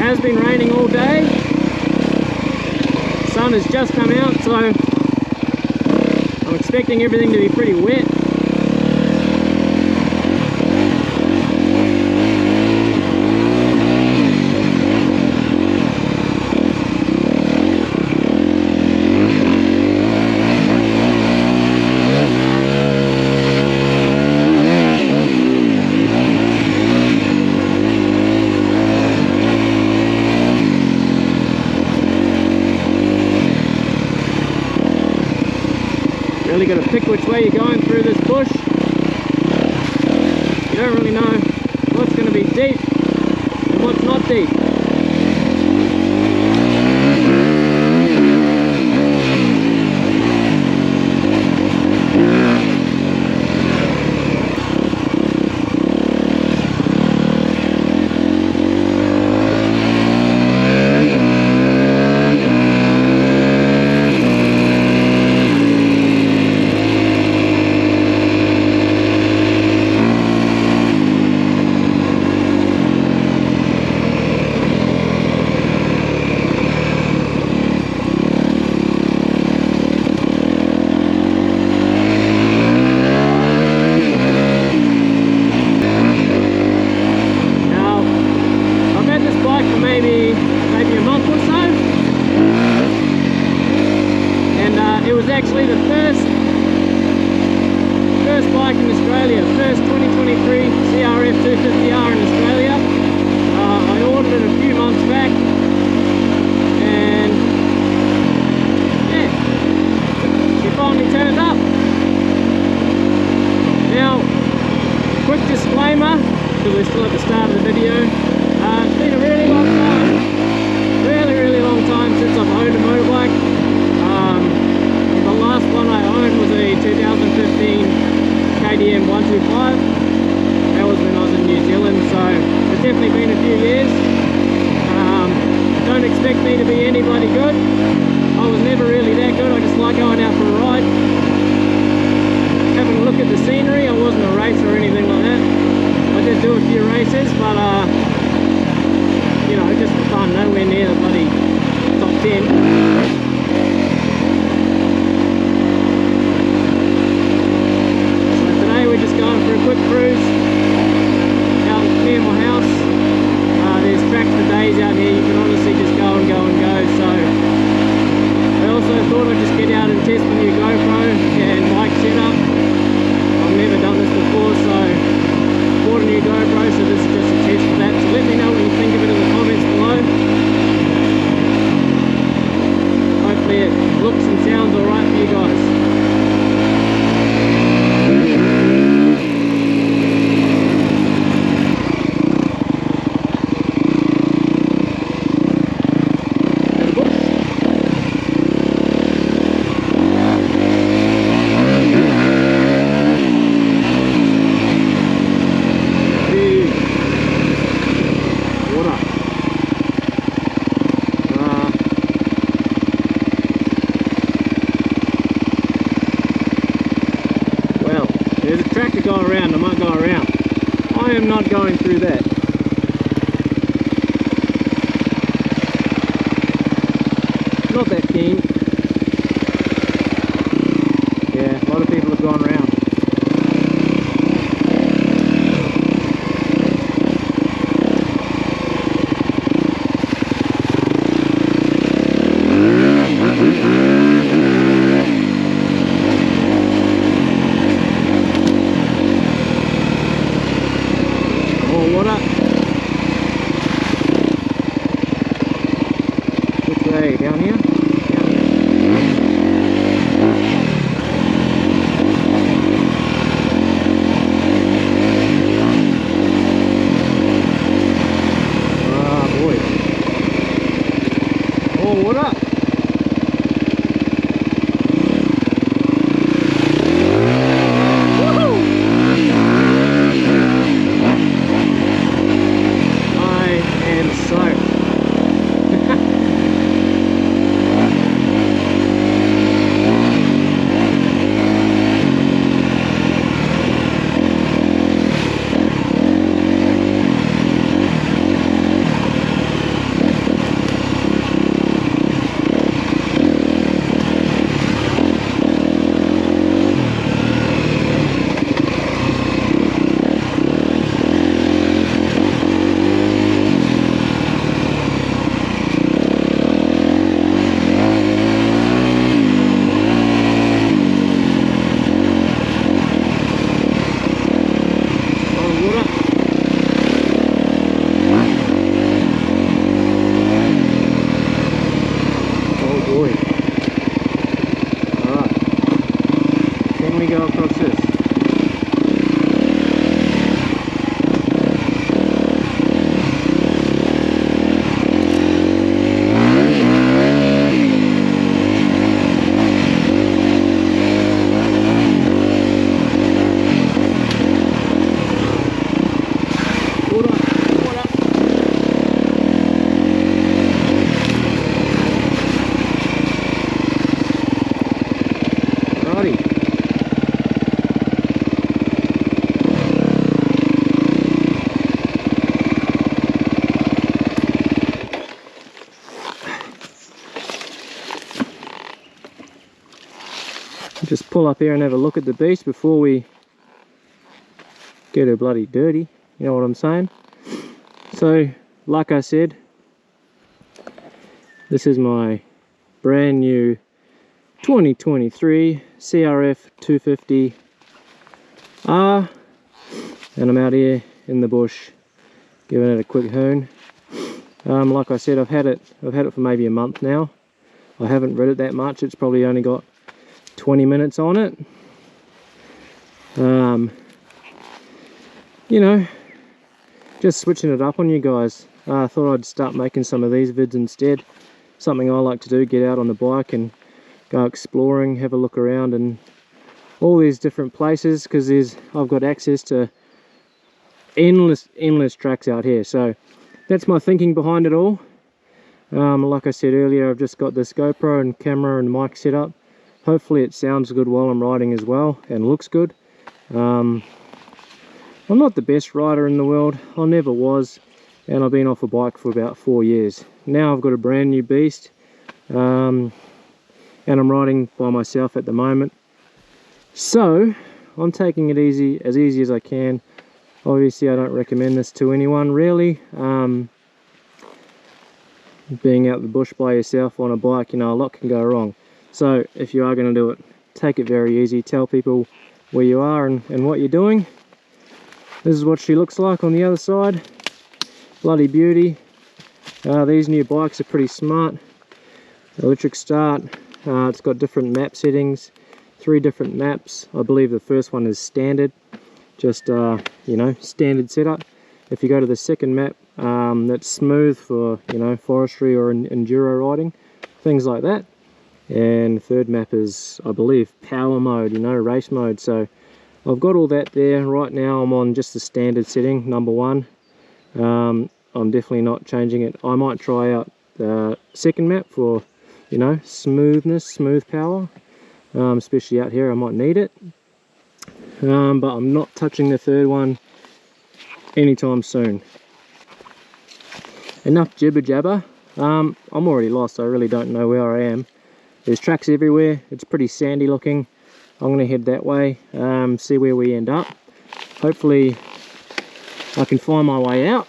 has been raining all day. The sun has just come out, so I'm expecting everything to be pretty wet. Really got to pick which way you're going through this bush. You don't really know what's going to be deep and what's not deep. Maybe a month or so, and it was actually the first bike in Australia, first 2023 CRF250R in Australia. I ordered it a few months back, and yeah, she finally turned up. Now, quick disclaimer, because we're still at the start of the video. It's been a really long time, really long time since I've owned a motorbike. The last one I owned was a 2015 KTM 125. That was when I was in New Zealand, so it's definitely been a few years. Don't expect me to be anybody good. I was never really that good. I just like going out for a ride, having a look at the scenery. I wasn't a racer or anything like that. I did do a few races, but you know, just for fun, nowhere near the bloody top 10. So today we're just going for a quick cruise out near my house. There's tracks for days out here. You can honestly just go and go. So I also thought I'd just get out and test my new GoPro and mic setup. I've never done this before, so bought a new GoPro, so this is just a test for that. So let me know what you think of it in the comments below. Hopefully it looks and sounds alright for you guys. There's a track to go around, I might go around. I am not going through that. Not that keen. Yeah, a lot of people have gone around. Which way? Down here? just pull up here and have a look at the beast before we get her bloody dirty, you know what I'm saying? So like I said, this is my brand new 2023 CRF250R, and I'm out here in the bush giving it a quick hoon. Like I said, I've had it for maybe a month now. I haven't read it that much. It's probably only got 20 minutes on it. You know, just switching it up on you guys. I thought I'd start making some of these vids instead. Something I like to do, get out on the bike and go exploring, have a look around and all these different places, because I've got access to endless tracks out here. So that's my thinking behind it all. Like I said earlier, I've just got this GoPro and camera and mic set up. Hopefully it sounds good while I'm riding as well and looks good. I'm not the best rider in the world, I never was, and I've been off a bike for about 4 years. Now I've got a brand new beast, and I'm riding by myself at the moment. So I'm taking it easy as I can. Obviously I don't recommend this to anyone really. Being out the bush by yourself on a bike, you know, a lot can go wrong. So if you are going to do it, take it very easy. Tell people where you are and what you're doing. This is what she looks like on the other side. Bloody beauty. These new bikes are pretty smart. Electric start. It's got different map settings, 3 different maps. I believe the first one is standard, just you know, standard setup. If you go to the second map, that's smooth for, you know, forestry or enduro riding, things like that. And the third map is, I believe, power mode, you know, race mode. So I've got all that there. Right now I'm on just the standard setting, number 1. I'm definitely not changing it. I might try out the second map for, you know, smoothness, smooth power, especially out here I might need it. But I'm not touching the third one anytime soon. Enough jibber jabber. I'm already lost. I really don't know where I am. There's tracks everywhere. It's pretty sandy looking. I'm going to head that way, see where we end up. Hopefully I can find my way out,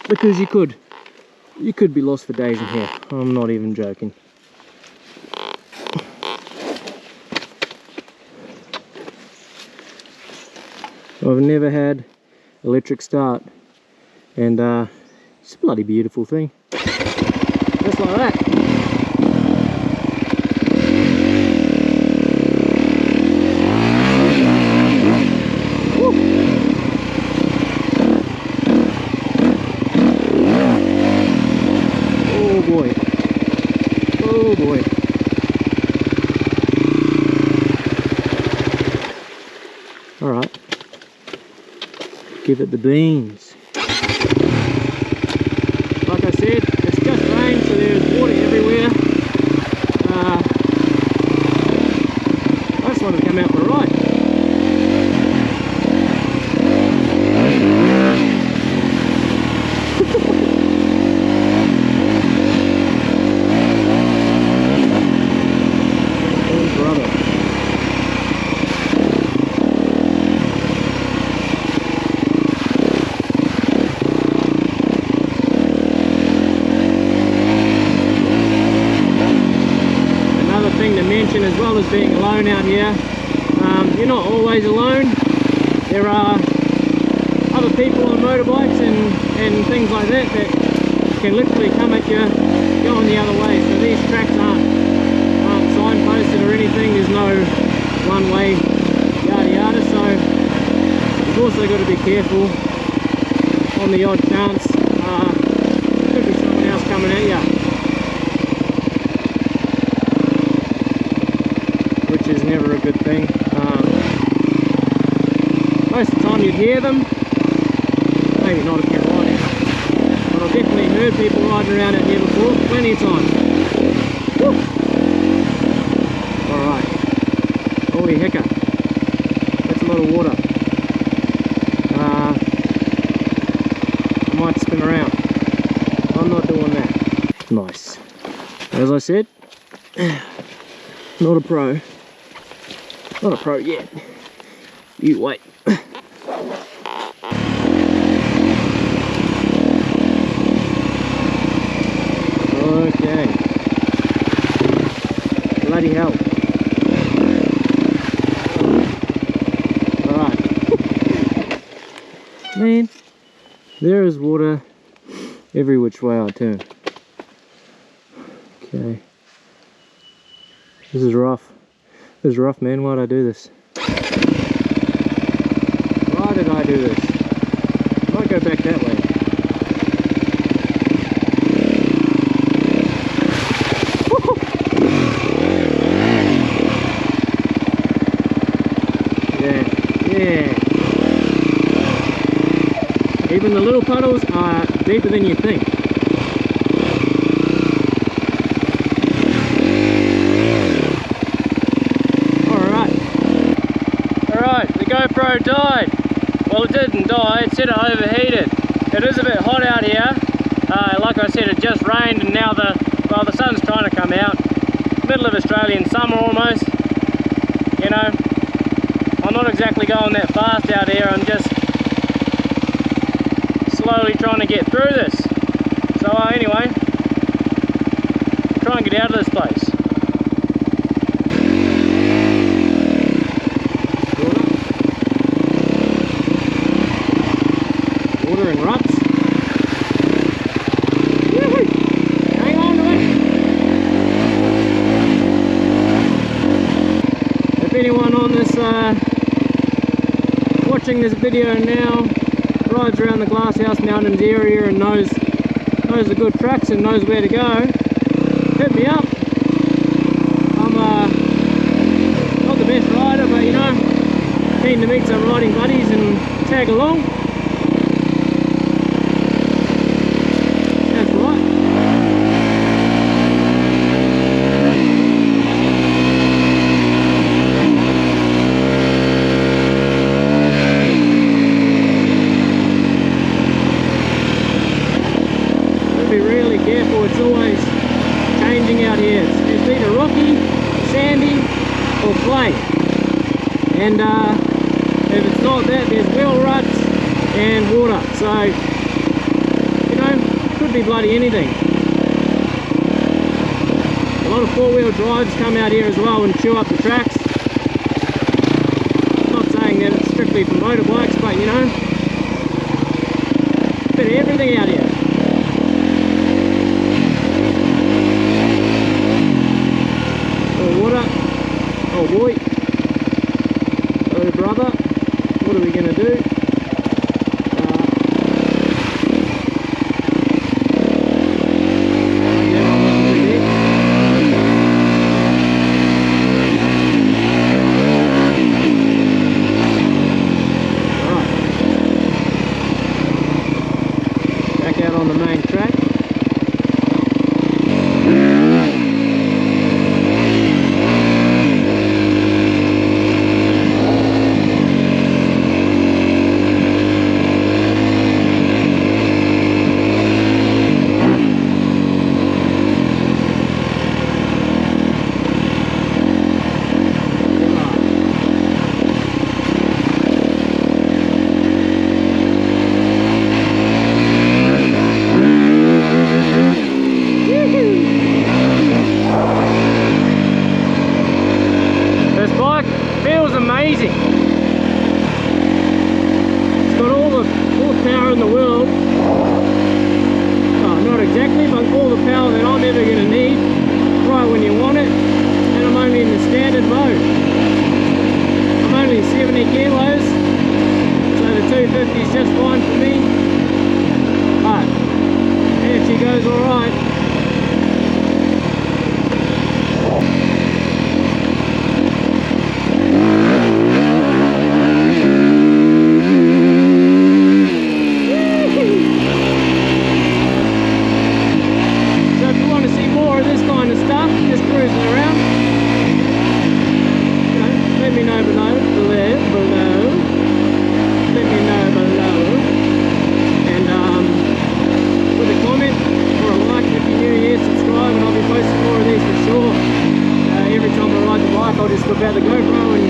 because you could be lost for days in here. I'm not even joking. I've never had electric start, and it's a bloody beautiful thing. Just like that. Woo. Oh boy. Oh boy. Alright. Give it the beans. Like I said, it's just rain, so there's water everywhere. I just wanted to come out for a ride. Oh brother. As well as being alone out here, you're not always alone. There are other people on motorbikes and things like that can literally come at you going the other way. So these tracks aren't signposted or anything. There's no one way yada yada, so you've also got to be careful on the odd chance. Could be someone else coming at you, which is never a good thing. Most of the time you'd hear them, maybe not if you're riding, but I've definitely heard people riding around out here before, plenty of times. Alright, holy hecker, that's a lot of water. I might spin around. I'm not doing that. Nice. As I said, not a pro. Not a pro yet. You wait. Okay. Bloody hell. Alright. Man, there is water every which way I turn. Okay. This is rough. This is rough, man. Why did I do this? Why did I do this? I might go back that way. Yeah. Even the little puddles are deeper than you think. Alright, the GoPro died. Well, it didn't die, it said it overheated. It is a bit hot out here. Like I said, it just rained and now the sun's trying to come out. Middle of Australian summer almost. You know, I'm not exactly going that fast out here, I'm just slowly trying to get through this. So anyway, try and get out of this place. Water and ruts. Hang on to it. If anyone on this watching this video now rides around the Glasshouse Mountains area and knows the good tracks and knows where to go, hit me up. I'm not the best rider, but you know, keen to meet some riding buddies and tag along. That's right. Be really careful, it's always changing out here. It's either rocky, sandy or clay, and if it's not that, there's wheel ruts and water, so you know, could be bloody anything. A lot of four-wheel drives come out here as well and chew up the tracks. Not saying that it's strictly for motorbikes, but you know, a bit of everything out here. Water. Oh boy. Oh brother. What are we going to do? Alright. Back out on the main track. Feels amazing. It's got all the power in the world. Oh, not exactly, but all the power that I'm ever going to need right when you want it. And I'm only in the standard mode. I'm only 70 kilos, so the 250 is just fine for me. But it actually goes alright. I'll just whip out the GoPro and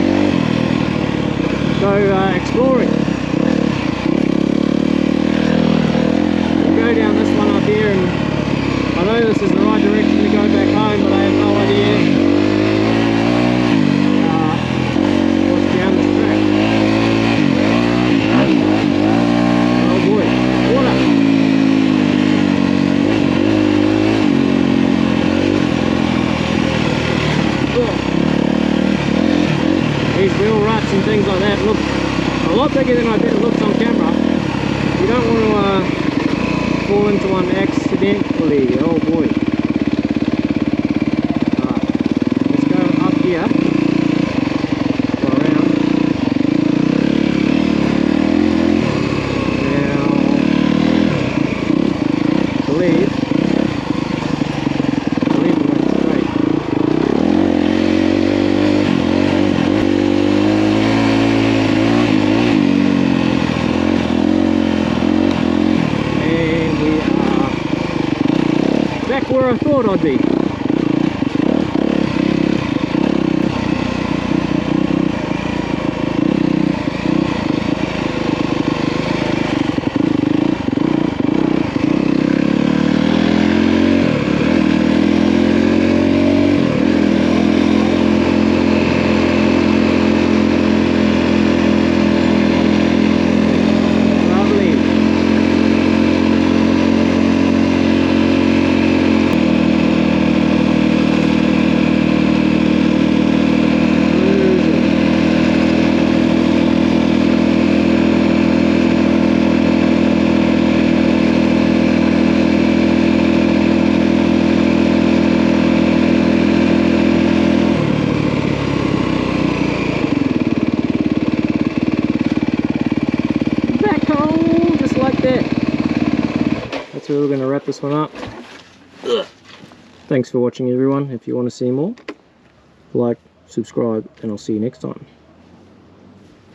things like that look a lot bigger than I bet it looks on camera. You don't want to fall into one accidentally. Oh boy. Let's go up here. Go around. Now, I believe we went straight. And we are back where I thought I'd be. Just like that. That's where we're going to wrap this one up. Thanks for watching, everyone. If you want to see more, like, subscribe, and I'll see you next time.